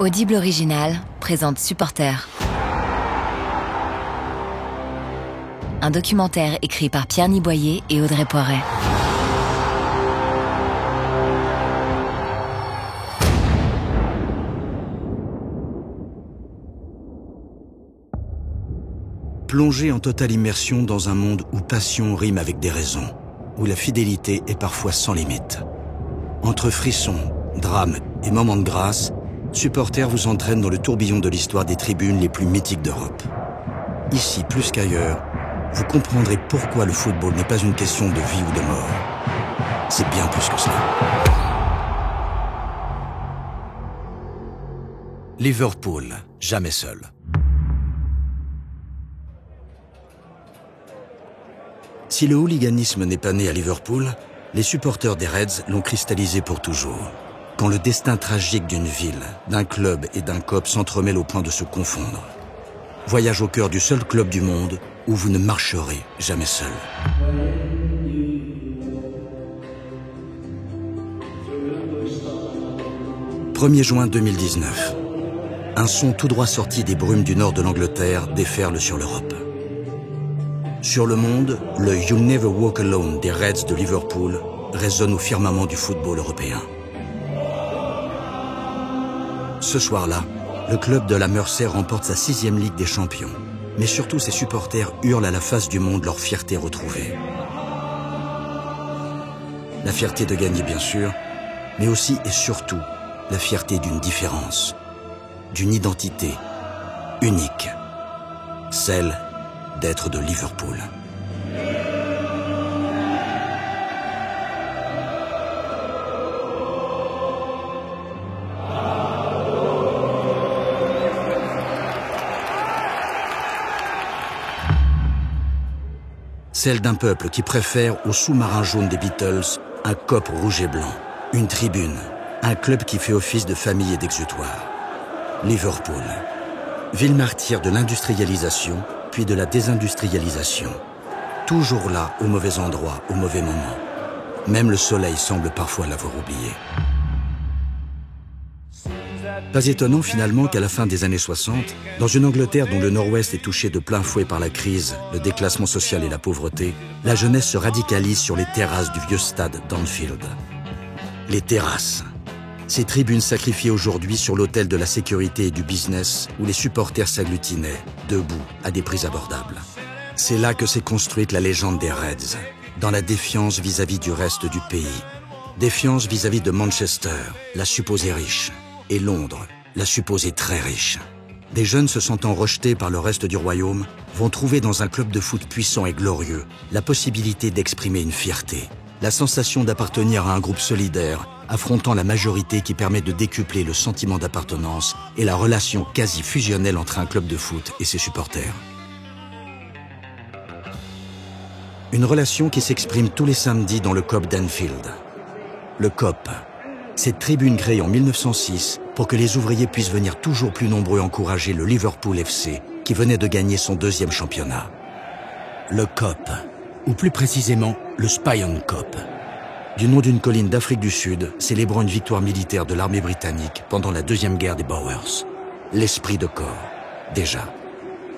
Audible Original présente Supporter. Un documentaire écrit par Pierre Niboyer et Audrey Poiret. Plongé en totale immersion dans un monde où passion rime avec déraison, où la fidélité est parfois sans limite. Entre frissons, drames et moments de grâce, Supporter vous entraîne dans le tourbillon de l'histoire des tribunes les plus mythiques d'Europe. Ici, plus qu'ailleurs, vous comprendrez pourquoi le football n'est pas une question de vie ou de mort. C'est bien plus que cela. Liverpool, jamais seul. Si le hooliganisme n'est pas né à Liverpool, les supporters des Reds l'ont cristallisé pour toujours. Quand le destin tragique d'une ville, d'un club et d'un COP s'entremêle au point de se confondre. Voyage au cœur du seul club du monde où vous ne marcherez jamais seul. « 1er juin 2019. Un son tout droit sorti des brumes du nord de l'Angleterre déferle sur l'Europe. Sur le monde, le « You'll Never Walk Alone » des Reds de Liverpool résonne au firmament du football européen. Ce soir-là, le club de la Mersey remporte sa 6e Ligue des Champions. Mais surtout, ses supporters hurlent à la face du monde leur fierté retrouvée. La fierté de gagner, bien sûr, mais aussi et surtout la fierté d'une différence, d'une identité unique, celle d'être de Liverpool. Celle d'un peuple qui préfère au sous-marin jaune des Beatles un COP rouge et blanc, une tribune, un club qui fait office de famille et d'exutoire. Liverpool, ville martyre de l'industrialisation, puis de la désindustrialisation. Toujours là, au mauvais endroit, au mauvais moment. Même le soleil semble parfois l'avoir oublié. Pas étonnant finalement qu'à la fin des années 60, dans une Angleterre dont le Nord-Ouest est touché de plein fouet par la crise, le déclassement social et la pauvreté, la jeunesse se radicalise sur les terrasses du vieux stade d'Anfield. Les terrasses. Ces tribunes sacrifiées aujourd'hui sur l'autel de la sécurité et du business où les supporters s'agglutinaient, debout, à des prix abordables. C'est là que s'est construite la légende des Reds, dans la défiance vis-à-vis du reste du pays. Défiance vis-à-vis de Manchester, la supposée riche, et Londres, la supposée très riche. Des jeunes se sentant rejetés par le reste du royaume vont trouver dans un club de foot puissant et glorieux la possibilité d'exprimer une fierté, la sensation d'appartenir à un groupe solidaire, affrontant la majorité qui permet de décupler le sentiment d'appartenance et la relation quasi fusionnelle entre un club de foot et ses supporters. Une relation qui s'exprime tous les samedis dans le COP d'Anfield. Le COP, cette tribune créée en 1906 pour que les ouvriers puissent venir toujours plus nombreux encourager le Liverpool FC qui venait de gagner son 2e championnat. Le COP, ou plus précisément le Spion COP, du nom d'une colline d'Afrique du Sud célébrant une victoire militaire de l'armée britannique pendant la 2e guerre des Boers. L'esprit de corps, déjà.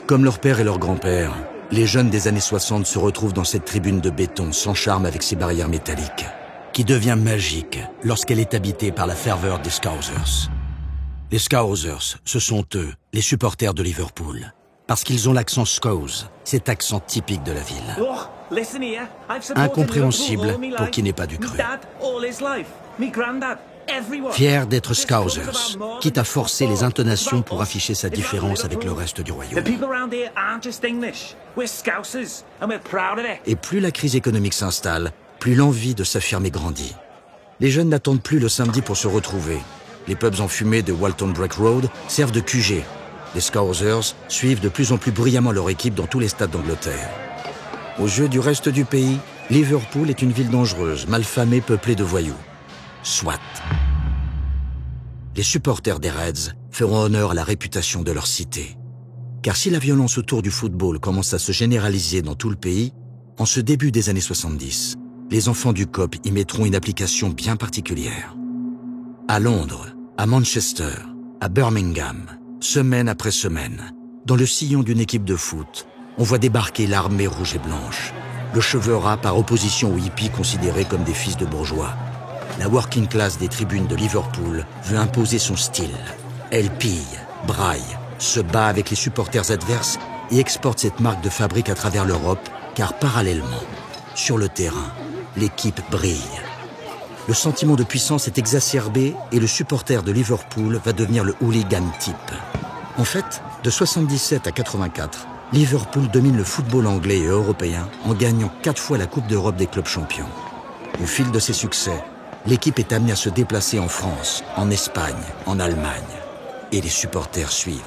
Comme leur père et leur grand-père, les jeunes des années 60 se retrouvent dans cette tribune de béton sans charme avec ses barrières métalliques, qui devient magique lorsqu'elle est habitée par la ferveur des Scousers. Les Scousers, ce sont eux, les supporters de Liverpool, parce qu'ils ont l'accent Scouse, cet accent typique de la ville. Incompréhensible pour qui n'est pas du cru. Fier d'être Scousers, quitte à forcer les intonations pour afficher sa différence avec le reste du royaume. Et plus la crise économique s'installe, plus l'envie de s'affirmer grandit. Les jeunes n'attendent plus le samedi pour se retrouver. Les pubs enfumés de Walton Break Road servent de QG. Les Scousers suivent de plus en plus bruyamment leur équipe dans tous les stades d'Angleterre. Aux yeux du reste du pays, Liverpool est une ville dangereuse, malfamée, peuplée de voyous. Soit. Les supporters des Reds feront honneur à la réputation de leur cité. Car si la violence autour du football commence à se généraliser dans tout le pays, en ce début des années 70, les enfants du COP y mettront une application bien particulière. À Londres, à Manchester, À Birmingham, semaine après semaine, dans le sillon d'une équipe de foot, on voit débarquer l'armée rouge et blanche. Le cheveu ras par opposition aux hippies considérés comme des fils de bourgeois. La working class des tribunes de Liverpool veut imposer son style. Elle pille, braille, se bat avec les supporters adverses et exporte cette marque de fabrique à travers l'Europe, car parallèlement, sur le terrain, l'équipe brille. Le sentiment de puissance est exacerbé et le supporter de Liverpool va devenir le hooligan type. En fait, de 77 à 84, Liverpool domine le football anglais et européen en gagnant 4 fois la Coupe d'Europe des clubs champions. Au fil de ses succès, l'équipe est amenée à se déplacer en France, en Espagne, en Allemagne. Et les supporters suivent.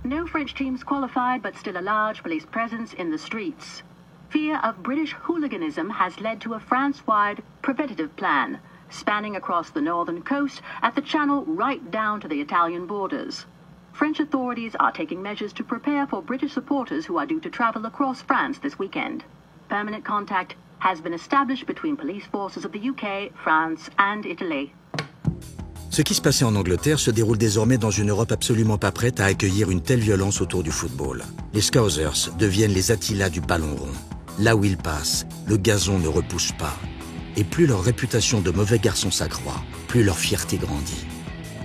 No French teams qualified, but still a large police presence in the streets. Fear of British hooliganism has led to a France-wide preventative plan, spanning across the northern coast, at the Channel right down to the Italian borders. French authorities are taking measures to prepare for British supporters who are due to travel across France this weekend. Permanent contact has been established between police forces of the UK, France and Italy. Ce qui se passait en Angleterre se déroule désormais dans une Europe absolument pas prête à accueillir une telle violence autour du football. Les Scousers deviennent les Attila du ballon rond. Là où ils passent, le gazon ne repousse pas. Et plus leur réputation de mauvais garçons s'accroît, plus leur fierté grandit.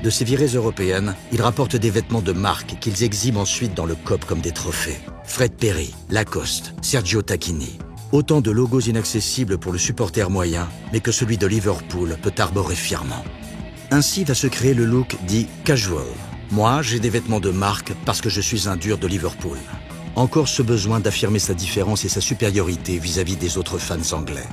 De ces virées européennes, ils rapportent des vêtements de marque qu'ils exhibent ensuite dans le COP comme des trophées. Fred Perry, Lacoste, Sergio Tacchini. Autant de logos inaccessibles pour le supporter moyen, mais que celui de Liverpool peut arborer fièrement. Ainsi va se créer le look dit casual. Moi, j'ai des vêtements de marque parce que je suis un dur de Liverpool. Encore ce besoin d'affirmer sa différence et sa supériorité vis-à-vis des autres fans anglais.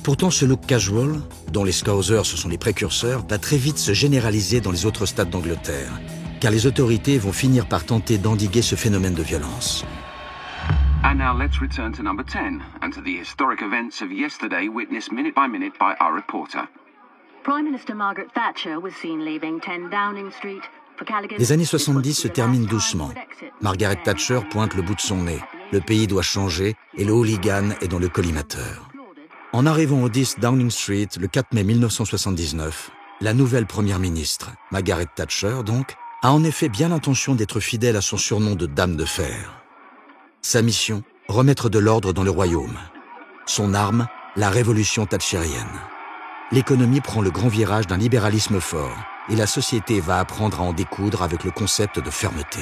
Pourtant, ce look casual, dont les Scousers sont les précurseurs, va très vite se généraliser dans les autres stades d'Angleterre, car les autorités vont finir par tenter d'endiguer ce phénomène de violence. And now let's return to number 10 and to the historic events of yesterday witnessed minute by our reporter. Prime Minister Margaret Thatcher was seen leaving 10 Downing Street. Les années 70 se terminent doucement. Margaret Thatcher pointe le bout de son nez. Le pays doit changer et le hooligan est dans le collimateur. En arrivant au 10 Downing Street le 4 mai 1979, la nouvelle première ministre, Margaret Thatcher donc, a en effet bien l'intention d'être fidèle à son surnom de Dame de Fer. Sa mission, remettre de l'ordre dans le royaume. Son arme, la révolution thatchérienne. L'économie prend le grand virage d'un libéralisme fort et la société va apprendre à en découdre avec le concept de fermeté.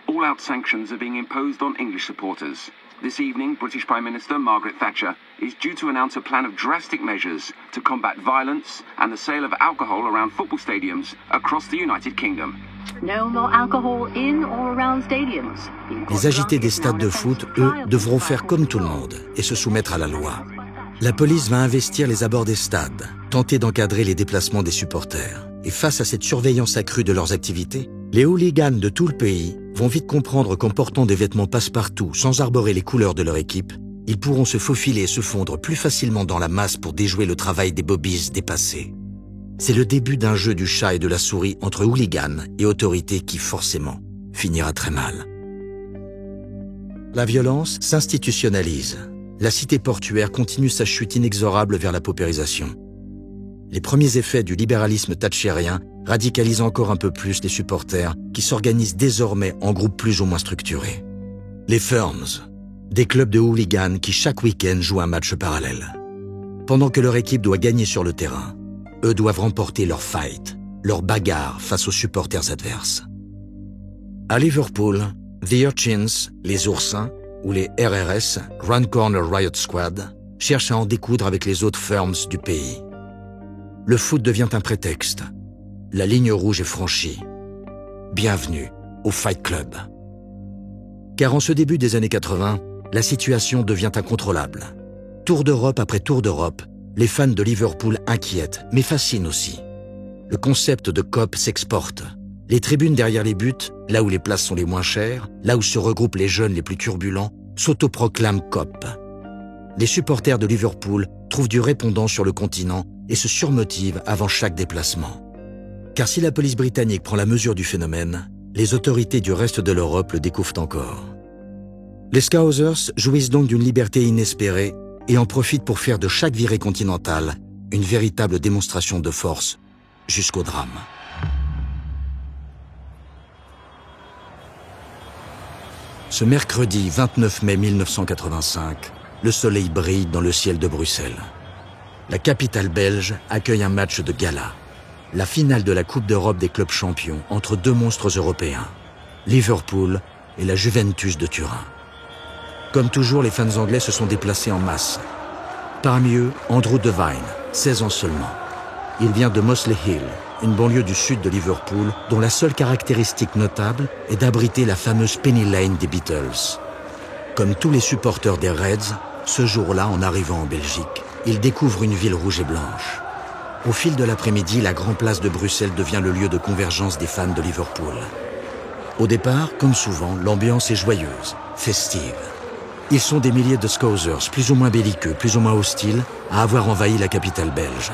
All-out sanctions are being imposed on English supporters. This evening, British Prime Minister Margaret Thatcher is due to announce a plan of drastic measures to combat violence and the sale of alcohol around football stadiums across the United Kingdom. No more alcohol in or around stadiums. Les agités des stades de foot, eux, devront faire comme tout le monde et se soumettre à la loi. La police va investir les abords des stades, tenter d'encadrer les déplacements des supporters. Et face à cette surveillance accrue de leurs activités, les hooligans de tout le pays vont vite comprendre qu'en portant des vêtements passe-partout sans arborer les couleurs de leur équipe, ils pourront se faufiler et se fondre plus facilement dans la masse pour déjouer le travail des bobbies dépassés. C'est le début d'un jeu du chat et de la souris entre hooligans et autorités qui, forcément, finira très mal. La violence s'institutionnalise. La cité portuaire continue sa chute inexorable vers la paupérisation. Les premiers effets du libéralisme thatchérien radicalisent encore un peu plus les supporters qui s'organisent désormais en groupes plus ou moins structurés. Les Firms, des clubs de hooligans qui chaque week-end jouent un match parallèle. Pendant que leur équipe doit gagner sur le terrain, eux doivent remporter leur fight, leur bagarre face aux supporters adverses. À Liverpool, The Urchins, les oursins, ou les RRS, Run Corner Riot Squad, cherchent à en découdre avec les autres firms du pays. Le foot devient un prétexte. La ligne rouge est franchie. Bienvenue au Fight Club. Car en ce début des années 80, la situation devient incontrôlable. Tour d'Europe après tour d'Europe, les fans de Liverpool inquiètent, mais fascinent aussi. Le concept de COP s'exporte. Les tribunes derrière les buts, là où les places sont les moins chères, là où se regroupent les jeunes les plus turbulents, s'autoproclament COP. Les supporters de Liverpool trouvent du répondant sur le continent et se surmotivent avant chaque déplacement. Car si la police britannique prend la mesure du phénomène, les autorités du reste de l'Europe le découvrent encore. Les Scousers jouissent donc d'une liberté inespérée et en profitent pour faire de chaque virée continentale une véritable démonstration de force jusqu'au drame. Ce mercredi 29 mai 1985, le soleil brille dans le ciel de Bruxelles. La capitale belge accueille un match de gala. La finale de la Coupe d'Europe des clubs champions entre deux monstres européens, Liverpool et la Juventus de Turin. Comme toujours, les fans anglais se sont déplacés en masse. Parmi eux, Andrew Devine, 16 ans seulement. Il vient de Mossley Hill, une banlieue du sud de Liverpool, dont la seule caractéristique notable est d'abriter la fameuse Penny Lane des Beatles. Comme tous les supporters des Reds, ce jour-là, en arrivant en Belgique, il découvre une ville rouge et blanche. Au fil de l'après-midi, la grande place de Bruxelles devient le lieu de convergence des fans de Liverpool. Au départ, comme souvent, l'ambiance est joyeuse, festive. Ils sont des milliers de Scousers, plus ou moins belliqueux, plus ou moins hostiles, à avoir envahi la capitale belge.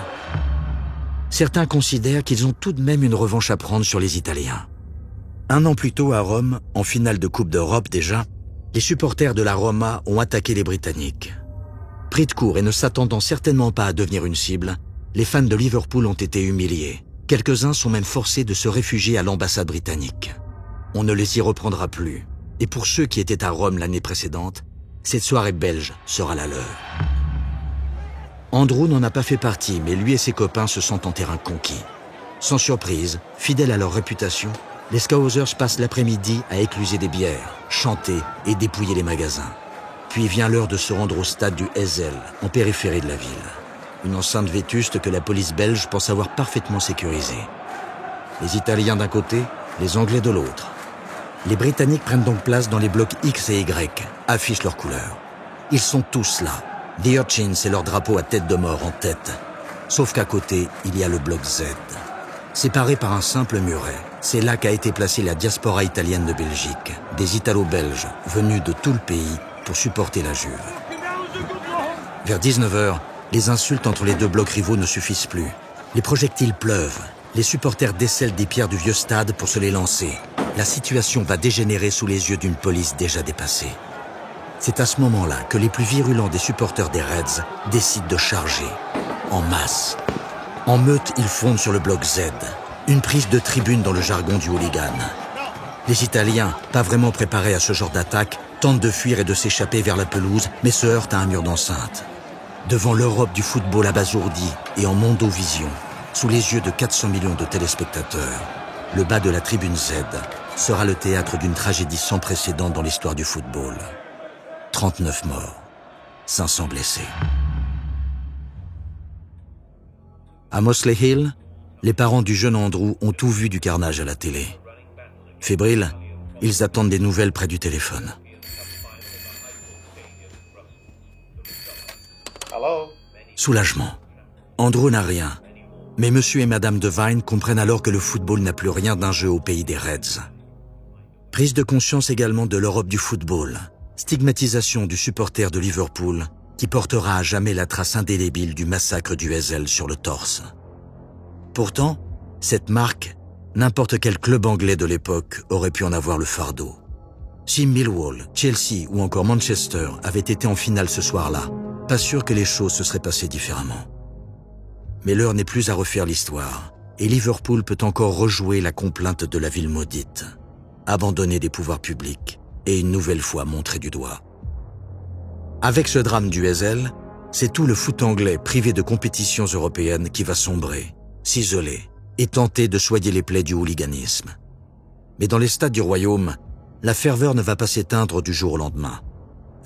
Certains considèrent qu'ils ont tout de même une revanche à prendre sur les Italiens. Un an plus tôt, à Rome, en finale de Coupe d'Europe déjà, les supporters de la Roma ont attaqué les Britanniques. Pris de court et ne s'attendant certainement pas à devenir une cible, les fans de Liverpool ont été humiliés. Quelques-uns sont même forcés de se réfugier à l'ambassade britannique. On ne les y reprendra plus. Et pour ceux qui étaient à Rome l'année précédente, cette soirée belge sera la leur. Andrew n'en a pas fait partie, mais lui et ses copains se sentent en terrain conquis. Sans surprise, fidèles à leur réputation, les Scousers passent l'après-midi à écluser des bières, chanter et dépouiller les magasins. Puis vient l'heure de se rendre au stade du Heysel, en périphérie de la ville. Une enceinte vétuste que la police belge pense avoir parfaitement sécurisée. Les Italiens d'un côté, les Anglais de l'autre. Les Britanniques prennent donc place dans les blocs X et Y, affichent leurs couleurs. Ils sont tous là. The Urchins et leur drapeau à tête de mort en tête. Sauf qu'à côté, il y a le bloc Z. Séparé par un simple muret, c'est là qu'a été placée la diaspora italienne de Belgique, des Italo-Belges venus de tout le pays pour supporter la Juve. Vers 19h, les insultes entre les deux blocs rivaux ne suffisent plus. Les projectiles pleuvent. Les supporters décèlent des pierres du vieux stade pour se les lancer. La situation va dégénérer sous les yeux d'une police déjà dépassée. C'est à ce moment-là que les plus virulents des supporters des Reds décident de charger, en masse. En meute, ils fondent sur le bloc Z, une prise de tribune dans le jargon du hooligan. Les Italiens, pas vraiment préparés à ce genre d'attaque, tentent de fuir et de s'échapper vers la pelouse, mais se heurtent à un mur d'enceinte. Devant l'Europe du football abasourdi et en mondovision, sous les yeux de 400 millions de téléspectateurs, le bas de la tribune Z sera le théâtre d'une tragédie sans précédent dans l'histoire du football. 39 morts, 500 blessés. À Mossley Hill, les parents du jeune Andrew ont tout vu du carnage à la télé. Fébriles, ils attendent des nouvelles près du téléphone. Soulagement. Andrew n'a rien. Mais monsieur et madame Devine comprennent alors que le football n'a plus rien d'un jeu au pays des Reds. Prise de conscience également de l'Europe du football. Stigmatisation du supporter de Liverpool qui portera à jamais la trace indélébile du massacre du Heysel sur le torse. Pourtant, cette marque, n'importe quel club anglais de l'époque aurait pu en avoir le fardeau. Si Millwall, Chelsea ou encore Manchester avaient été en finale ce soir-là, pas sûr que les choses se seraient passées différemment. Mais l'heure n'est plus à refaire l'histoire, et Liverpool peut encore rejouer la complainte de la ville maudite, abandonnée des pouvoirs publics et une nouvelle fois montrée du doigt. Avec ce drame du Heysel, c'est tout le foot anglais privé de compétitions européennes qui va sombrer, s'isoler et tenter de soigner les plaies du hooliganisme. Mais dans les stades du Royaume, la ferveur ne va pas s'éteindre du jour au lendemain.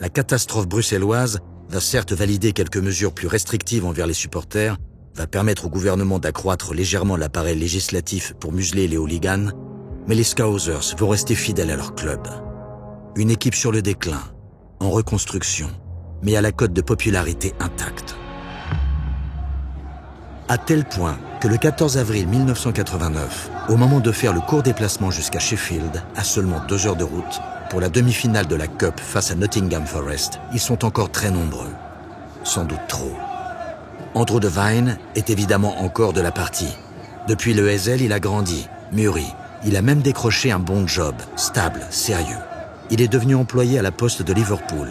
La catastrophe bruxelloise va certes valider quelques mesures plus restrictives envers les supporters, va permettre au gouvernement d'accroître légèrement l'appareil législatif pour museler les hooligans, mais les Scousers vont rester fidèles à leur club. Une équipe sur le déclin, en reconstruction, mais à la cote de popularité intacte. À tel point que le 14 avril 1989, au moment de faire le court déplacement jusqu'à Sheffield, à seulement 2 heures de route, pour la demi-finale de la Cup face à Nottingham Forest, ils sont encore très nombreux. Sans doute trop. Andrew Devine est évidemment encore de la partie. Depuis le Heysel, il a grandi, mûri. Il a même décroché un bon job, stable, sérieux. Il est devenu employé à la poste de Liverpool.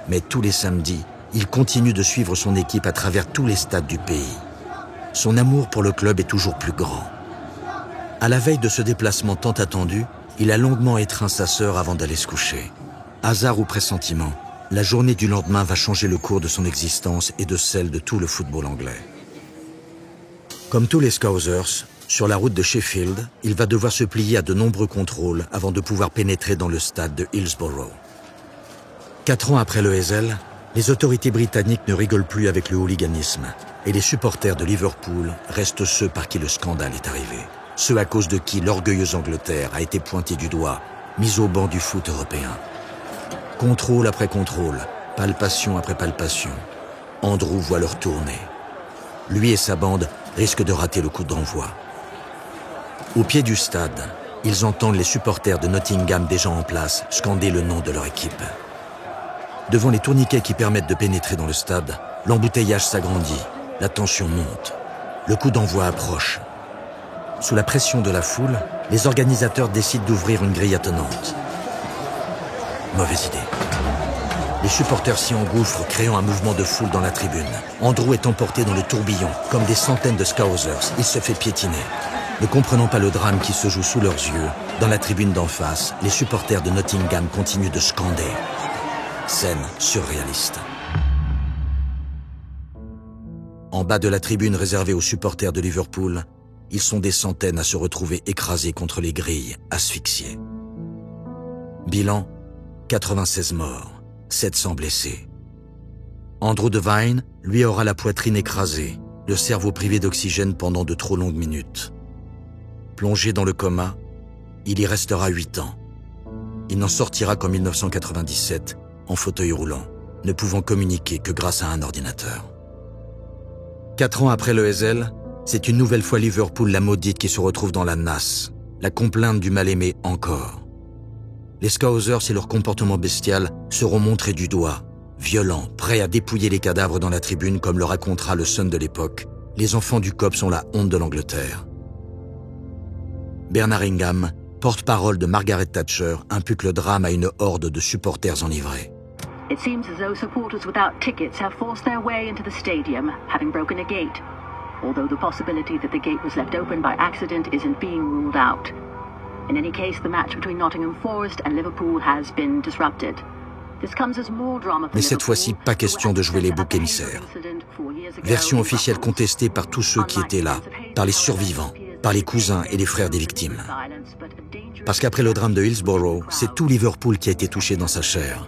Mais tous les samedis, il continue de suivre son équipe à travers tous les stades du pays. Son amour pour le club est toujours plus grand. À la veille de ce déplacement tant attendu, il a longuement étreint sa sœur avant d'aller se coucher. Hasard ou pressentiment, la journée du lendemain va changer le cours de son existence et de celle de tout le football anglais. Comme tous les Scousers, sur la route de Sheffield, il va devoir se plier à de nombreux contrôles avant de pouvoir pénétrer dans le stade de Hillsborough. 4 ans après le Heysel, les autorités britanniques ne rigolent plus avec le hooliganisme et les supporters de Liverpool restent ceux par qui le scandale est arrivé. Ceux à cause de qui l'orgueilleuse Angleterre a été pointée du doigt, mise au banc du foot européen. Contrôle après contrôle, palpation après palpation, Andrew voit leur tourner. Lui et sa bande risquent de rater le coup d'envoi. Au pied du stade, ils entendent les supporters de Nottingham déjà en place scander le nom de leur équipe. Devant les tourniquets qui permettent de pénétrer dans le stade, l'embouteillage s'agrandit, la tension monte. Le coup d'envoi approche. Sous la pression de la foule, les organisateurs décident d'ouvrir une grille attenante. Mauvaise idée. Les supporters s'y engouffrent, créant un mouvement de foule dans la tribune. Andrew est emporté dans le tourbillon. Comme des centaines de Scousers, il se fait piétiner. Ne comprenant pas le drame qui se joue sous leurs yeux, dans la tribune d'en face, les supporters de Nottingham continuent de scander. Scène surréaliste. En bas de la tribune réservée aux supporters de Liverpool, ils sont des centaines à se retrouver écrasés contre les grilles, asphyxiés. Bilan, 96 morts, 700 blessés. Andrew Devine, lui, aura la poitrine écrasée, le cerveau privé d'oxygène pendant de trop longues minutes. Plongé dans le coma, il y restera 8 ans. Il n'en sortira qu'en 1997, en fauteuil roulant, ne pouvant communiquer que grâce à un ordinateur. 4 ans après le Heysel, c'est une nouvelle fois Liverpool la maudite qui se retrouve dans la nasse, la complainte du mal-aimé encore. Les Scousers et leur comportement bestial seront montrés du doigt, violents, prêts à dépouiller les cadavres dans la tribune comme le racontera le Sun de l'époque. Les enfants du COP sont la honte de l'Angleterre. Bernard Ingham, porte-parole de Margaret Thatcher, impute le drame à une horde de supporters enivrés. It seems as though supporters without tickets have forced their way into the stadium, having broken a gate. Although the possibility that the gate was left open by accident isn't being ruled out. In any case, the match between Nottingham Forest and Liverpool has been disrupted. This comes as more drama for Mais cette fois-ci, pas question de jouer les boucs émissaires. Version officielle contestée par tous ceux qui étaient là, par les survivants, par les cousins et les frères des victimes. Parce qu'après le drame de Hillsborough, c'est tout Liverpool qui a été touché dans sa chair.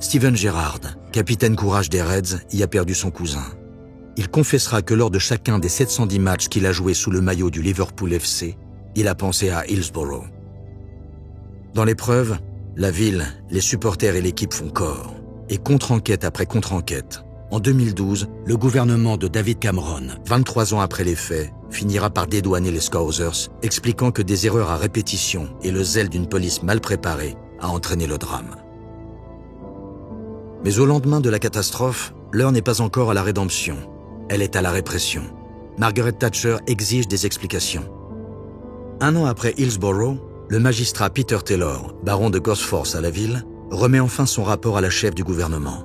Steven Gerrard, capitaine courage des Reds, y a perdu son cousin. Il confessera que lors de chacun des 710 matchs qu'il a joué sous le maillot du Liverpool FC, il a pensé à Hillsborough. Dans l'épreuve, la ville, les supporters et l'équipe font corps. Et contre-enquête après contre-enquête, en 2012, le gouvernement de David Cameron, 23 ans après les faits, finira par dédouaner les Scousers, expliquant que des erreurs à répétition et le zèle d'une police mal préparée a entraîné le drame. Mais au lendemain de la catastrophe, l'heure n'est pas encore à la rédemption. Elle est à la répression. Margaret Thatcher exige des explications. 1 an après Hillsborough, le magistrat Peter Taylor, baron de Gosforth à la ville, remet enfin son rapport à la chef du gouvernement.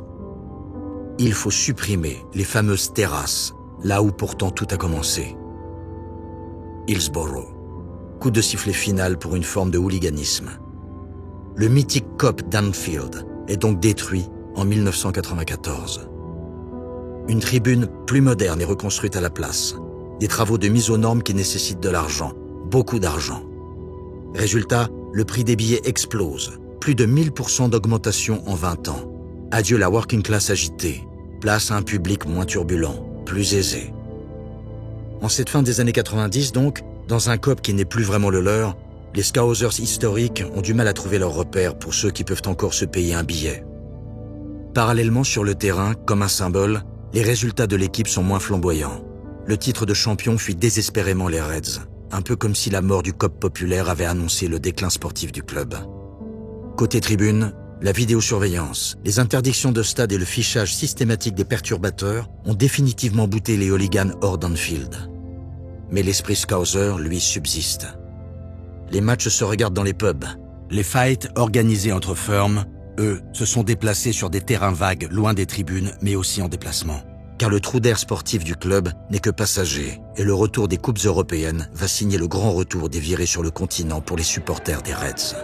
Il faut supprimer les fameuses terrasses, là où pourtant tout a commencé. Hillsborough. Coup de sifflet final pour une forme de hooliganisme. Le mythique COP d'Anfield est donc détruit en 1994. Une tribune plus moderne est reconstruite à la place. Des travaux de mise aux normes qui nécessitent de l'argent, beaucoup d'argent. Résultat, le prix des billets explose. Plus de 1000% d'augmentation en 20 ans. Adieu la working class agitée. Place à un public moins turbulent, plus aisé. En cette fin des années 90 donc, dans un COP qui n'est plus vraiment le leur, les Scousers historiques ont du mal à trouver leurs repères pour ceux qui peuvent encore se payer un billet. Parallèlement sur le terrain, comme un symbole, les résultats de l'équipe sont moins flamboyants. Le titre de champion fuit désespérément les Reds, un peu comme si la mort du COP populaire avait annoncé le déclin sportif du club. Côté tribune, la vidéosurveillance, les interdictions de stade et le fichage systématique des perturbateurs ont définitivement bouté les hooligans hors d'Anfield. Mais l'esprit Scouser, lui, subsiste. Les matchs se regardent dans les pubs. Les fights organisés entre firms, eux, se sont déplacés sur des terrains vagues, loin des tribunes, mais aussi en déplacement. Car le trou d'air sportif du club n'est que passager, et le retour des coupes européennes va signer le grand retour des virées sur le continent pour les supporters des Reds.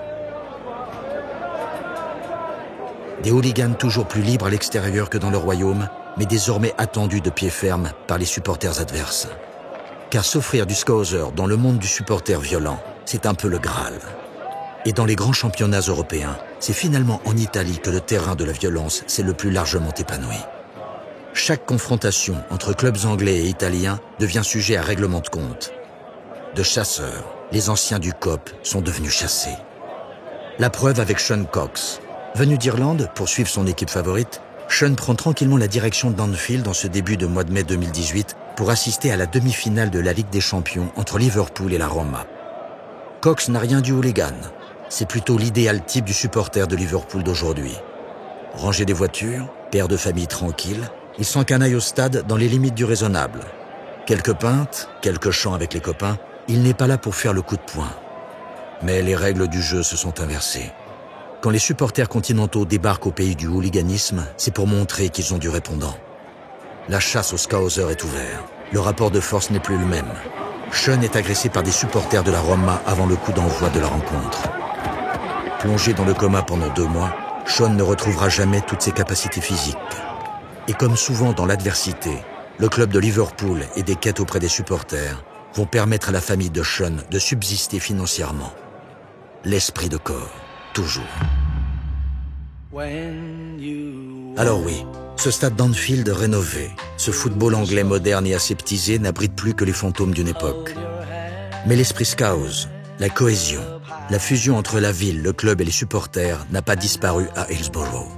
Des hooligans toujours plus libres à l'extérieur que dans le royaume, mais désormais attendus de pied ferme par les supporters adverses. Car s'offrir du Scouser dans le monde du supporter violent, c'est un peu le Graal. Et dans les grands championnats européens, c'est finalement en Italie que le terrain de la violence s'est le plus largement épanoui. Chaque confrontation entre clubs anglais et italiens devient sujet à règlement de compte. De chasseurs, les anciens du COP sont devenus chassés. La preuve avec Sean Cox. Venu d'Irlande pour suivre son équipe favorite, Sean prend tranquillement la direction d'Anfield en ce début de mois de mai 2018 pour assister à la demi-finale de la Ligue des Champions entre Liverpool et la Roma. Cox n'a rien du hooligan. C'est plutôt l'idéal type du supporter de Liverpool d'aujourd'hui. Ranger des voitures, père de famille tranquille, il s'encanaille au stade dans les limites du raisonnable. Quelques pintes, quelques chants avec les copains, il n'est pas là pour faire le coup de poing. Mais les règles du jeu se sont inversées. Quand les supporters continentaux débarquent au pays du hooliganisme, c'est pour montrer qu'ils ont du répondant. La chasse aux Scouser est ouverte. Le rapport de force n'est plus le même. Sean est agressé par des supporters de la Roma avant le coup d'envoi de la rencontre. Plongé dans le coma pendant 2 mois, Sean ne retrouvera jamais toutes ses capacités physiques. Et comme souvent dans l'adversité, le club de Liverpool et des quêtes auprès des supporters vont permettre à la famille de Sean de subsister financièrement. L'esprit de corps, toujours. Alors oui, ce stade d'Anfield rénové, ce football anglais moderne et aseptisé n'abrite plus que les fantômes d'une époque. Mais l'esprit Scouse, la cohésion, la fusion entre la ville, le club et les supporters n'a pas disparu à Hillsborough.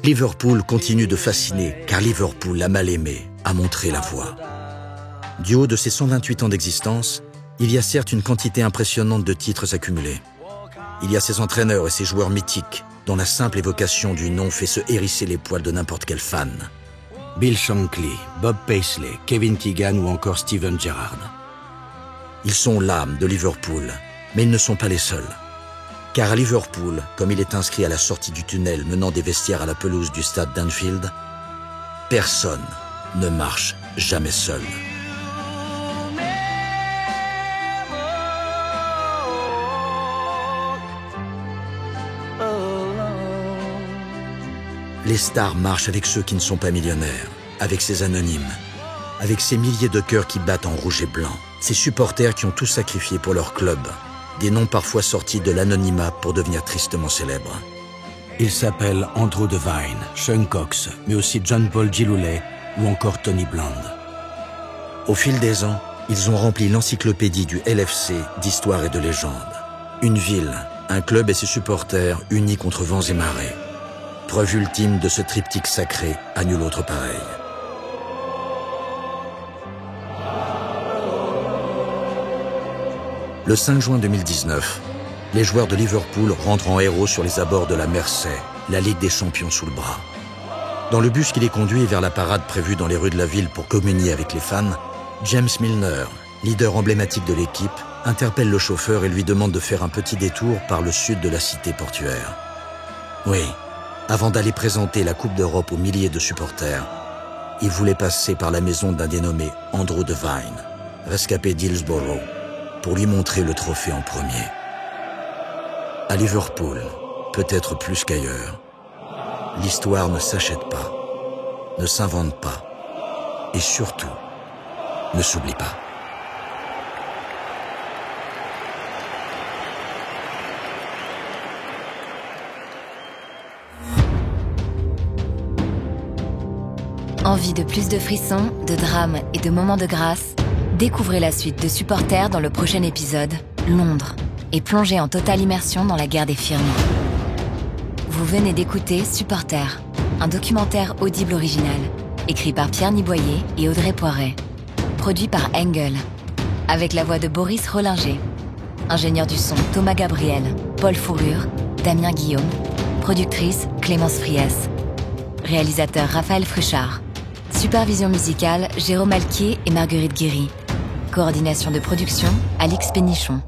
Liverpool continue de fasciner car Liverpool l'a mal aimé, a montré la voie. Du haut de ses 128 ans d'existence, il y a certes une quantité impressionnante de titres accumulés. Il y a ses entraîneurs et ses joueurs mythiques, dont la simple évocation du nom fait se hérisser les poils de n'importe quel fan. Bill Shankly, Bob Paisley, Kevin Keegan ou encore Steven Gerrard. Ils sont l'âme de Liverpool, mais ils ne sont pas les seuls. Car à Liverpool, comme il est inscrit à la sortie du tunnel menant des vestiaires à la pelouse du stade d'Anfield, personne ne marche jamais seul. Les stars marchent avec ceux qui ne sont pas millionnaires, avec ces anonymes, avec ces milliers de cœurs qui battent en rouge et blanc, ces supporters qui ont tout sacrifié pour leur club, des noms parfois sortis de l'anonymat pour devenir tristement célèbres. Ils s'appellent Andrew Devine, Sean Cox, mais aussi John Paul Gilhooly ou encore Tony Bland. Au fil des ans, ils ont rempli l'encyclopédie du LFC d'histoire et de légendes. Une ville, un club et ses supporters unis contre vents et marées. Preuve ultime de ce triptyque sacré à nul autre pareil. Le 5 juin 2019, les joueurs de Liverpool rentrent en héros sur les abords de la Mersey, la Ligue des Champions sous le bras. Dans le bus qui les conduit vers la parade prévue dans les rues de la ville pour communier avec les fans, James Milner, leader emblématique de l'équipe, interpelle le chauffeur et lui demande de faire un petit détour par le sud de la cité portuaire. Oui, avant d'aller présenter la Coupe d'Europe aux milliers de supporters, il voulait passer par la maison d'un dénommé Andrew Devine, rescapé d'Hillsborough, pour lui montrer le trophée en premier. À Liverpool, peut-être plus qu'ailleurs, l'histoire ne s'achète pas, ne s'invente pas, et surtout, ne s'oublie pas. Envie de plus de frissons, de drames et de moments de grâce? Découvrez la suite de Supporters dans le prochain épisode, Londres, et plongez en totale immersion dans la guerre des firmes. Vous venez d'écouter Supporters, un documentaire audible original, écrit par Pierre Niboyer et Audrey Poiret, produit par Engel, avec la voix de Boris Rollinger, ingénieur du son Thomas Gabriel, Paul Fourrure, Damien Guillaume, productrice Clémence Friès, réalisateur Raphaël Fruchard, supervision musicale Jérôme Alquier et Marguerite Guéry, coordination de production Alix Pénichon.